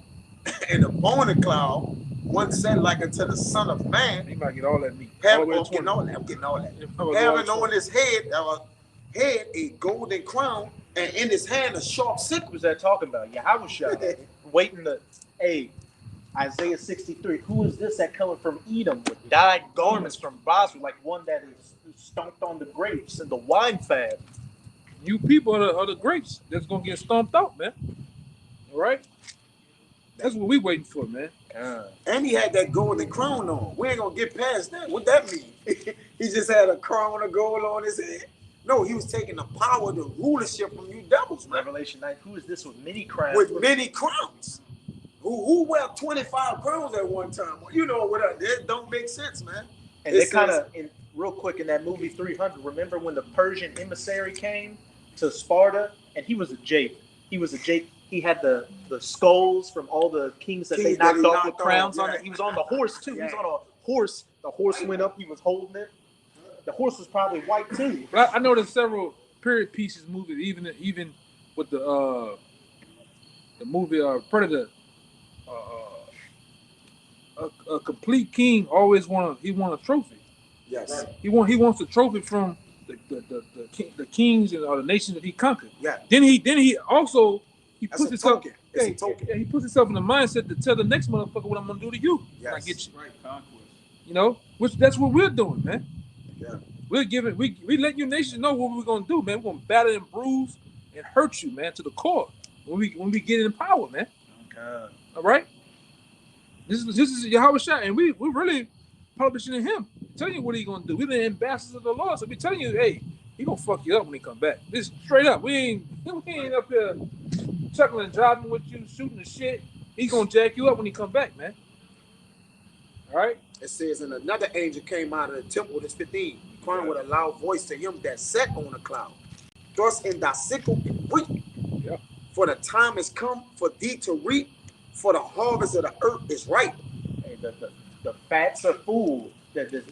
and upon the cloud one said like unto the Son of Man." You might get all that meat. I'm getting all that. Having on his head a golden crown, and in his hand a sharp sickle. What was that talking about? Yahawashi. Waiting to, Isaiah 63. Who is this that coming from Edom with dyed garments from Basra, like one that is stomped on the grapes and the wine fab? You people are the grapes that's gonna get stomped out, man. All right, that's what we waiting for, man. And he had that golden crown on. We ain't gonna get past that. What that mean? He just had a crown of gold on his head. No, he was taking the power, the rulership from you devils, man. Revelation 9. Who is this with many crowns? With many crowns. Who wear 25 pounds at one time? You know what? That don't make sense, man. And they kind of, real quick, in that movie 300, remember when the Persian emissary came to Sparta, and he was a Jake. He had the skulls from all the kings that they knocked off with crowns on it. He was on the horse too. He was on a horse. The horse went up. He was holding it. The horse was probably white too. But I know there's several period pieces movies, even with the movie Predator. A complete king always won a trophy. Yes. He wants a trophy from the kings and the nations that he conquered. Yeah. Then he also puts himself. It's a token. Yeah, he puts himself in the mindset to tell the next motherfucker what I'm gonna do to you. Yes. When I get you. Right, conquest. You know, that's what we're doing, man. Yeah. We let your nation know what we're gonna do, man. We're gonna batter and bruise and hurt you, man, to the core when we get in power, man. All right. This is Yahawashi, and we really publishing in him, telling you what he gonna do. We're the ambassadors of the Lord, so we telling you, hey, he gonna fuck you up when he come back. This straight up. We ain't up here chuckling and driving with you, shooting the shit. He's gonna jack you up when he come back, man. All right. It says, and another angel came out of the temple, this 15, crying with a loud voice to him that sat on the cloud, thrust in thy sickle and reap. Yeah. For the time is come for thee to reap, for the harvest of the earth is ripe. Hey, the fats are full. The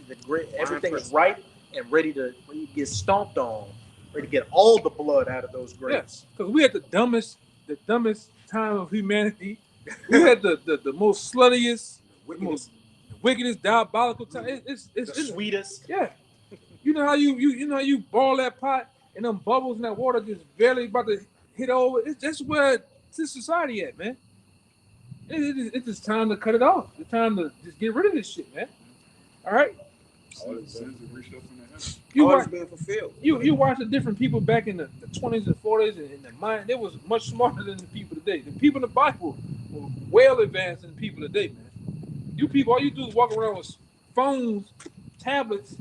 everything is ripe and ready to get stomped on, ready to get all the blood out of those grapes. Because we had the dumbest time of humanity. We had the most sluttiest, most wickedest, diabolical time. It's the sweetest. Yeah. You know how you boil that pot and them bubbles in that water just barely about to hit over. That's where this society at, man. It's just time to cut it off. It's time to just get rid of this shit, man. All right. You watch being fulfilled. You watch the different people back in the 20s and 40s and in the mind. They was much smarter than the people today. The people in the Bible were well advanced than the people today, man. You people, all you do is walk around with phones, tablets.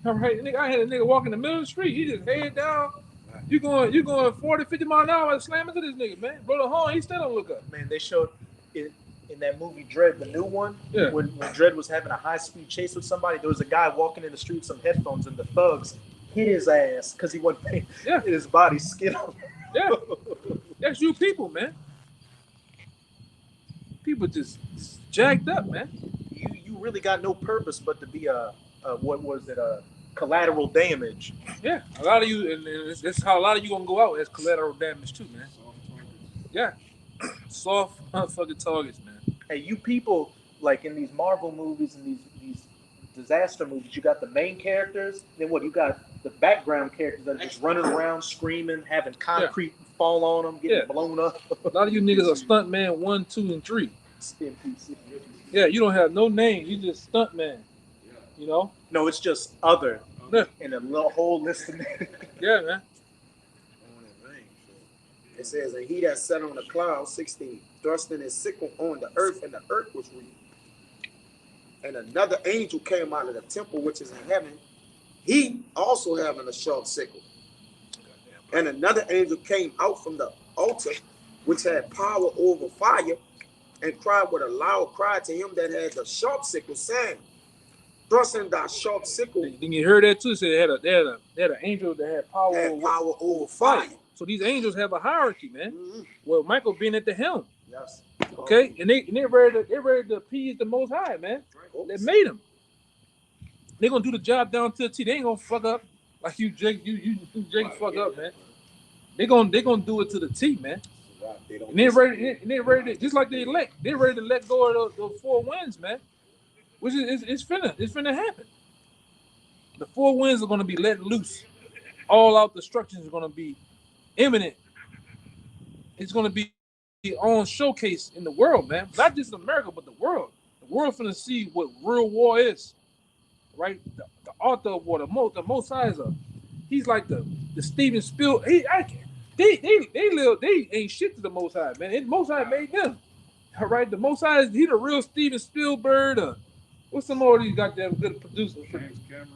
All right, I had a nigga walking in the middle of the street. He just head down. You going 40, 50 miles an hour, slam into this nigga, man. Blow the horn, he still don't look up. Man, they showed it in that movie Dredd, the new one, when Dredd was having a high-speed chase with somebody. There was a guy walking in the street with some headphones, and the thugs hit his ass because he wasn't paying. Yeah. His body skid on. Yeah, that's you people, man. People just jacked up, man. You really got no purpose but to be collateral damage. Yeah, a lot of you, and that's how a lot of you gonna go out as collateral damage too, man. Yeah, soft motherfucking targets, man. Hey, you people, like in these Marvel movies and these disaster movies, you got the main characters, then what? You got the background characters that are just running around, screaming, having concrete fall on them, getting blown up. A lot of you niggas are stunt man 1, 2, and 3. Yeah, you don't have no name. You just stunt man. You know? No, it's just other. Yeah. And a little whole list of names. Yeah, man. It says, and he that sat on the cloud, 16, thrusting his sickle on the earth, and the earth was reaped. And another angel came out of the temple which is in heaven, he also having a sharp sickle. And another angel came out from the altar, which had power over fire, and cried with a loud cry to him that had the sharp sickle, saying, thrusting thy sharp sickle. Then you heard that too. So they had an angel that had power over fire. So these angels have a hierarchy, man. Mm-hmm. Well, Michael being at the helm. Yes. Okay, and they're ready to appease the Most High, man. Right. They made them. They're gonna do the job down to the T. They ain't gonna fuck up like you Jake fuck up, man. They're gonna do it to the T, man. And they're ready to, just like the elect. They're ready to let go of the four winds, man. Which is it's finna happen. The four winds are gonna be let loose. All out destruction is gonna be imminent. It's gonna be on showcase in the world, man. Not just in America, but the world. The world finna see what real war is. Right? The author of war, the Most High is he's like the Steven Spielberg. They ain't shit to the Most High, man. The Most High made them. All right, the Most High he the real Steven Spielberg. What's some more of these goddamn good producers?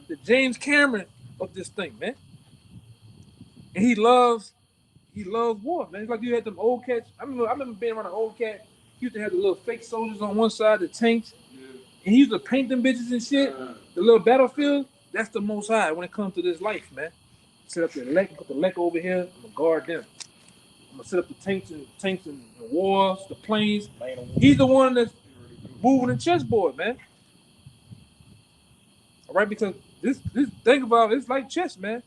The James Cameron of this thing, man. And he loves war, man. It's like you had them old cats. I remember being around an old cat He used to have the little fake soldiers on one side, the tanks, Yeah. and he used to paint them bitches and shit. The little battlefield, that's the most high when it comes to this life, man. Set up the elect, put the elect over here, I'm gonna guard them. I'm gonna set up the tanks and the wars, the planes. He's the one that's moving the chessboard, man. All right, because this think about it, it's like chess, man.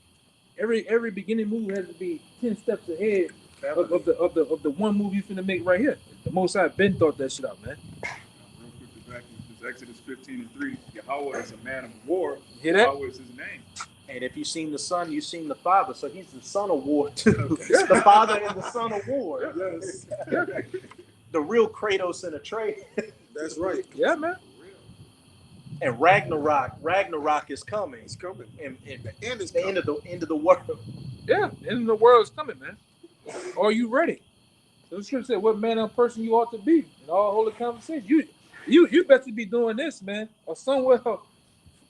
Every beginning move has to be 10 steps ahead of the one move you finna make right here. The Most High Ben thought that shit out, man. Real quick, to back this Exodus 15:3. Yahweh is a man of war. Hear that? Yahweh is his name. And if you've seen the son, you've seen the father. So he's the son of war too. The father and the son of war. Yes. The real Kratos in a tray. That's right. Yeah, man. And Ragnarok is coming. It's coming. And The end is the coming. end of the world. Yeah, end of the world is coming, man. Are you ready? So the scripture said, "What manner of person you ought to be." In all holy conversation, you better be doing this, man, or somewhere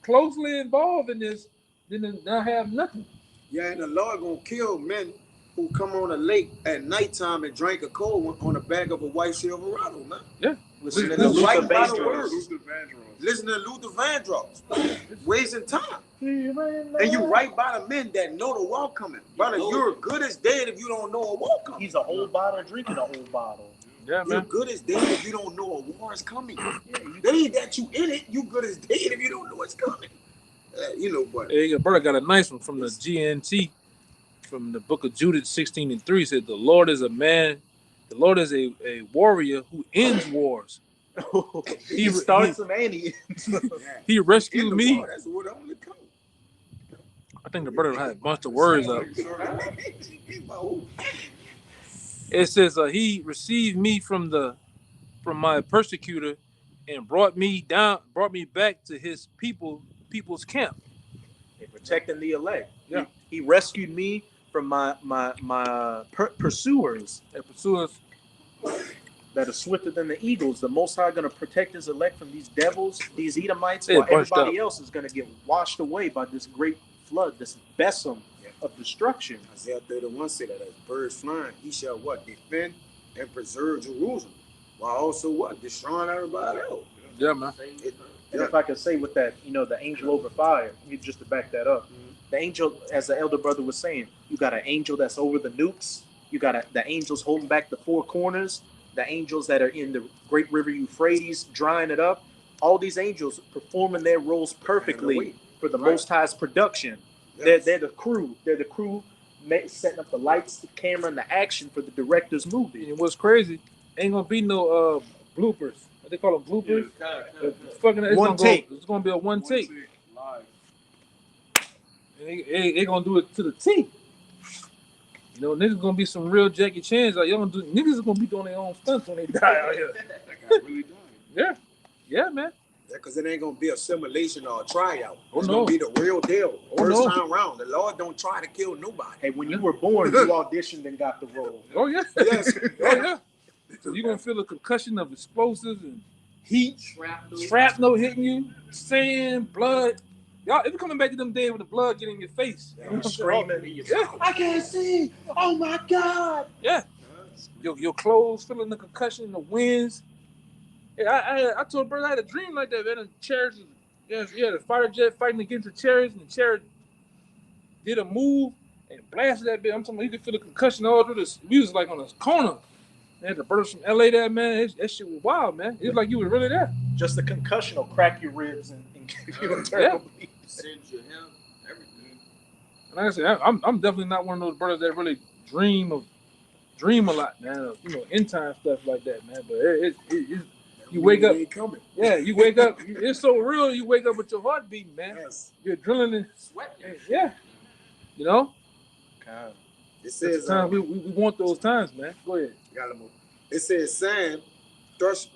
closely involved in this than to not have nothing. Yeah, and the Lord gonna kill men who come on a lake at nighttime and drink a cold one on the back of a white Silverado, man. Yeah, Listen to Luther Luther right by the Vandross. word. Luther Vandross. Listen to Luther Vandross. Wasting time. And you right by the men that know the war coming. Brother, you're good as dead if you don't know a war coming. He's a whole bottle drinking a whole bottle. Yeah, You're man. good as dead if you don't know a war is coming. They ain't that you in it. You good as dead if you don't know it's coming. But Hey, your brother got a nice one from the GNT, from the book of Judith 16:3. Said, "The Lord is a man. The Lord is a warrior who ends wars. He starts them and he He in rescued the me." war, that's what only comes. I think the brother had a bunch of words up. It says, "He received me from my persecutor, and brought me back to his people's camp." protecting the elect. Yeah. He rescued me from my pursuers And pursuers. that are swifter than the eagles. The Most High going to protect his elect from these devils, these Edomites, Yeah, while bunched everybody up. else is going to get washed away by this great flood, this besom of destruction. Isaiah 31 said that as birds flying, he shall what? Defend and preserve Jerusalem. While also what? Destroying everybody else. Yeah, man. And if I could say with that, the angel over fire, just to back that up, the angel, as the elder brother was saying, you got an angel that's over the nukes. You got the angels holding back the four corners, the angels that are in the great river Euphrates, drying it up. All these angels performing their roles perfectly for the Most High's production. Yes. They're the crew. They're the crew setting up the lights, the camera, and the action for the director's movie. And what's crazy, ain't gonna be no bloopers. What they call them, bloopers? One take. It's gonna be a one take. Live. And they gonna do it to the T. Niggas gonna be some real Jackie Chan's. Like, niggas is gonna be doing their own stunts when they die out here. That guy really died. Yeah, man. Yeah, because it ain't gonna be a simulation or a tryout. Oh, It's no. gonna be the real deal. Oh, First no. time round. The Lord don't try to kill nobody. Hey, when you were born, you auditioned and got the role. Oh yeah. Yes. Oh yeah. So you're gonna feel the concussion of explosives and heat, shrapnel hitting you, sand, blood. Y'all, it's coming back to them days with the blood getting in your face. You screaming. Yeah. I can't see. Oh my God. Yeah. Your clothes feeling the concussion, the winds. Yeah, I told brother I had a dream like that, man. The chariots, the fighter jet fighting against the chariots, and the chariot did a move and blasted that bit. I'm talking about you could feel the concussion all through this. We was like on this corner. Man, the brothers from LA there, man, that shit was wild, man. It was like you were really there. Just the concussion will crack your ribs and give you a terrible bleed. Sends your him, everything. And like I said, I'm definitely not one of those brothers that really dream a lot, man. Of, end time stuff like that, man. But it's you wake up. Coming. Yeah, you wake up. It's so real. You wake up with your heart beating, man. Yes. Your adrenaline. Sweating. Yeah. You know? God. It It's says, the time we want those times, man. Go ahead. it says, Sam, let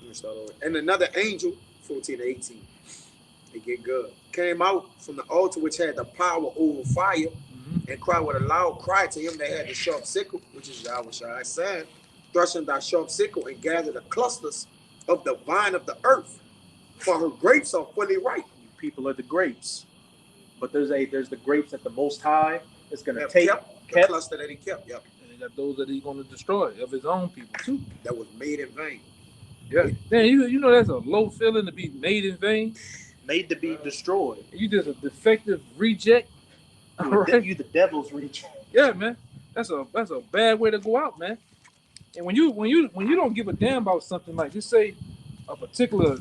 me start over. And another angel, 14 to 18, they get good, came out from the altar which had the power over fire and cried with a loud cry to him that had the sharp sickle, which is Yahawashi, saying, thrusting thy sharp sickle and gather the clusters of the vine of the earth, for her grapes are fully ripe. You people are the grapes. But there's the grapes that the Most High is going to Have take. kept the cluster that he kept. Yep. And got those that he's going to destroy of his own people too. That was made in vain. Yeah. Then you know that's a low feeling to be made in vain. Made to be destroyed. You just a defective reject. You the devil's reject. Yeah, man. That's a bad way to go out, man. And when you don't give a damn about something, like just say a particular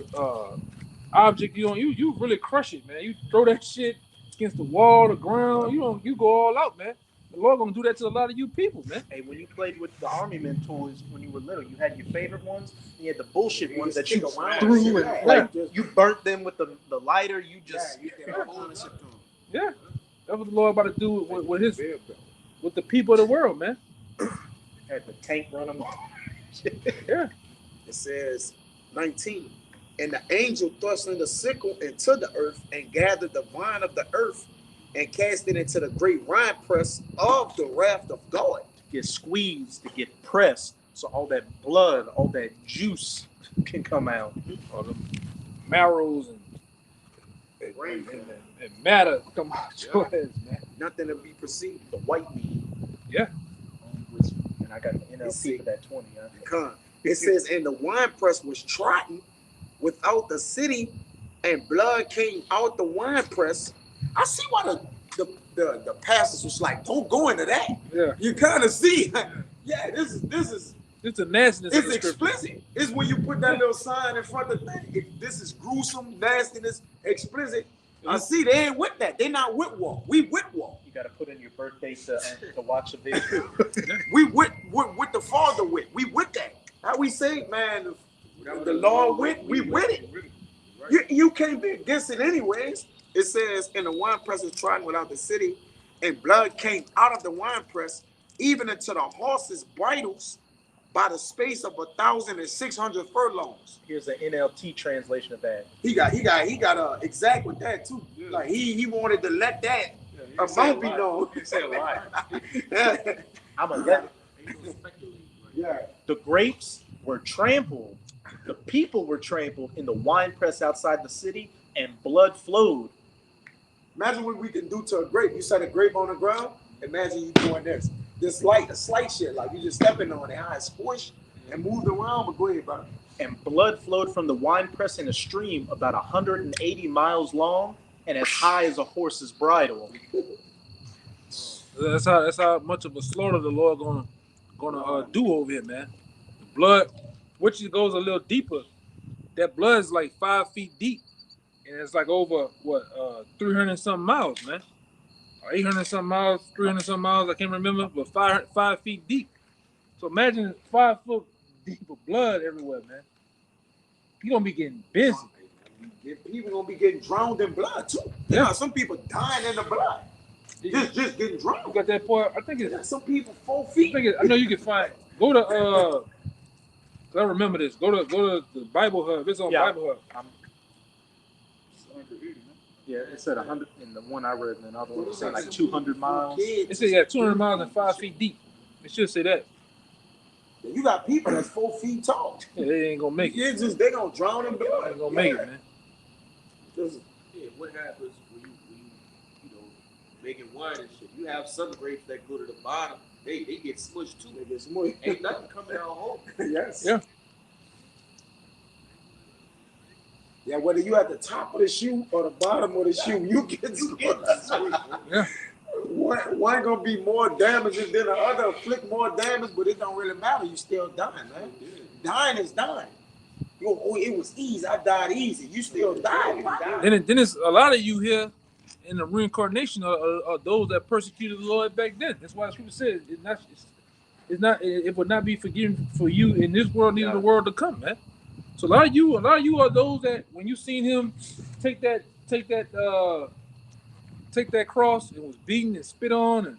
object, you really crush it, man. You throw that shit against the wall, the ground. You go all out, man. The Lord gonna do that to a lot of you people, man. Hey, when you played with the Army Men toys when you were little, you had your favorite ones, and you had the bullshit ones that you threw and like you burnt them with the lighter. You just Yeah, that's what the Lord about to do with the people of the world, man. Had the tank run them. Yeah. It says 19. And the angel thrust in the sickle into the earth and gathered the vine of the earth and cast it into the great winepress of the wrath of God. Get squeezed, to get pressed, so all that blood, all that juice can come out. All the marrows and matter come out your heads, man. Nothing to be perceived. The white meat. Yeah. And I got the NLP for that 20. Huh? It says, and the winepress was trodden without the city, and blood came out the winepress. I see why the pastors was like, don't go into that. Yeah. You kind of see, yeah, this is it's a nastiness. It's explicit. It's when you put that little sign in front of the thing. If this is gruesome, nastiness, explicit. I see they ain't with that. They not with war. We with war. You got to put in your birthday to watch a video. We with the Father with. We with that. How we say, man, the Lord with, we with it. You can't be against it anyways. It says, and the winepress is trodden without the city, and blood came out of the winepress, even into the horses' bridles, by the space of 1,600 furlongs. Here's an NLT translation of that. He got exact with that too. Yeah. Like he wanted to let that amount be known. He said a lot. I'm a let. Yeah. The grapes were trampled. The people were trampled in the winepress outside the city, and blood flowed. Imagine what we can do to a grape. You set a grape on the ground. Imagine you doing this. This slight shit, like you just stepping on it, how it's squished and moved around, but go ahead, brother. And blood flowed from the winepress in a stream about 180 miles long and as high as a horse's bridle. That's how much of a slaughter the Lord gonna do over here, man. The blood, which goes a little deeper. That blood is like 5 feet deep, and it's like over 300 something miles, man. 800 something miles, 300 something miles, I can't remember, but 5 feet deep. So imagine 5 foot deep of blood everywhere, man. You're gonna be getting busy. People gonna be getting drowned in blood too. Yeah. You know, some people dying in the blood. Just getting drowned. You got that part? I think it's some people 4 feet. I know you can find. Go to I remember this. Go to the Bible Hub. It's on Bible Hub. Yeah, it said 100 in the one I read, and the other one said like 200 miles. It said 200 miles and 5 feet deep. It should say that. You got people that's 4 feet tall. Yeah, they ain't gonna make it. They gonna drown in blood. They ain't gonna make it, man. What happens when you making wine and shit? You have some grapes that go to the bottom. They get smushed too. They get smushed. Ain't nothing coming out whole. Yes. Yeah. Yeah, whether you at the top of the shoe or the bottom of the shoe, you get smushed. Yeah. One gonna be more damaging than the other, inflict more damage, but it don't really matter. You still dying, man. Dying is dying. It was easy. I died easy. You still dying. Then it's a lot of you here in the reincarnation are those that persecuted the Lord back then. That's why the scripture says it would not be forgiven for you in this world, neither the world to come, man. So a lot of you are those that when you seen him take that cross and was beaten and spit on and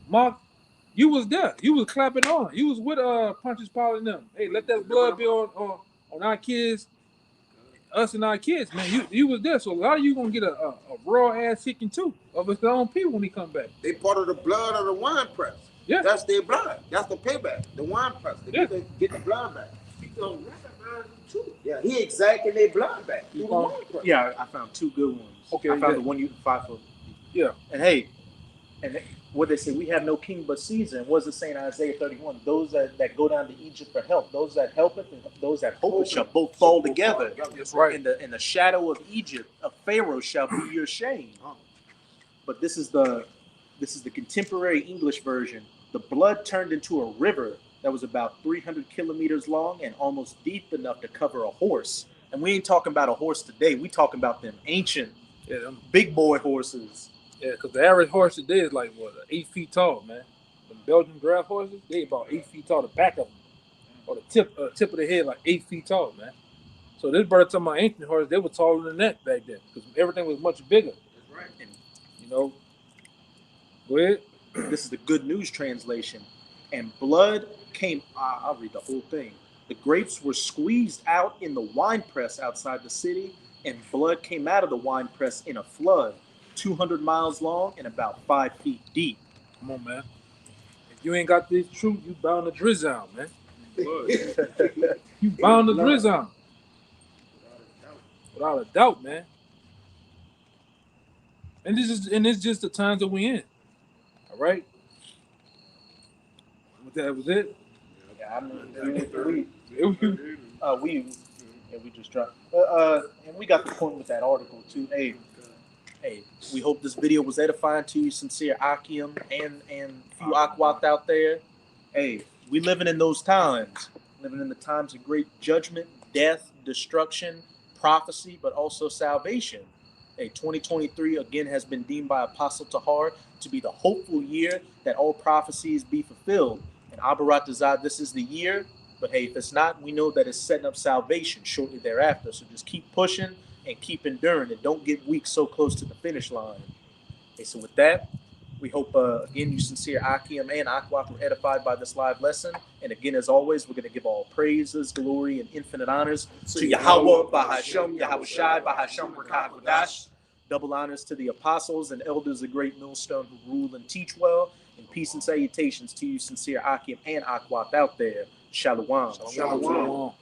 mocked, you was there. You was clapping on. You was with Pontius Pilate and them. Hey, let that blood be on our kids, us and our kids, man. You was there. So a lot of you gonna get a raw ass kicking too of his own people when he come back. They part of the blood of the wine press. Yeah. That's their blood. That's the payback. The wine press. They get the blood back. Yeah, he exacting their blood back. Yeah, I found 2 good ones. Okay, I found the one you 5 foot. Yeah. And hey, and what they say, we have no king but Caesar. And what does it say in Isaiah 31? Those that go down to Egypt for help, those that helpeth and those that hopeth shall both fall together. That's right. In the shadow of Egypt, of Pharaoh shall be your shame. But this is the contemporary English version. The blood turned into a river that was about 300 kilometers long and almost deep enough to cover a horse. And we ain't talking about a horse today. We talking about them ancient, them big boy horses. Yeah, because the average horse today is like, what, 8 feet tall, man. The Belgian draft horses, they about 8 feet tall, the back of them. Or the tip of the head, like 8 feet tall, man. So this brother talking about ancient horses, they were taller than that back then. Because everything was much bigger. That's right. And, you know, go ahead. This is the Good News translation. And blood came, I'll read the whole thing. The grapes were squeezed out in the winepress outside the city, and blood came out of the winepress in a flood, 200 miles long and about 5 feet deep. Come on, man. If you ain't got this truth, you bound to drizzle, man. You bound to drizzle. Without a doubt, man. And it's just the times that we in. All right. That was it. Yeah, I mean, we just dropped. And we got the point with that article too. Hey, we hope this video was edifying to you, sincere Akim and few Akwat out there. Hey, we living in those times, living in the times of great judgment, death, destruction, prophecy, but also salvation. Hey, 2023 again has been deemed by Apostle Tahar to be the hopeful year that all prophecies be fulfilled. And Abarat Dazad, this is the year. But hey, if it's not, we know that it's setting up salvation shortly thereafter. So just keep pushing and keep enduring and don't get weak so close to the finish line. Okay, so with that, we hope, again, you sincere Akim and Akwak were edified by this live lesson. And again, as always, we're going to give all praises, glory, and infinite honors to Yahawah, bahasham, Yahawashi, bahasham, Rakahakodash. Double honors to the apostles and elders of great Millstone who rule and teach well. And peace and salutations to you, sincere Akim and Akwak out there. Shalawam. Shalawam.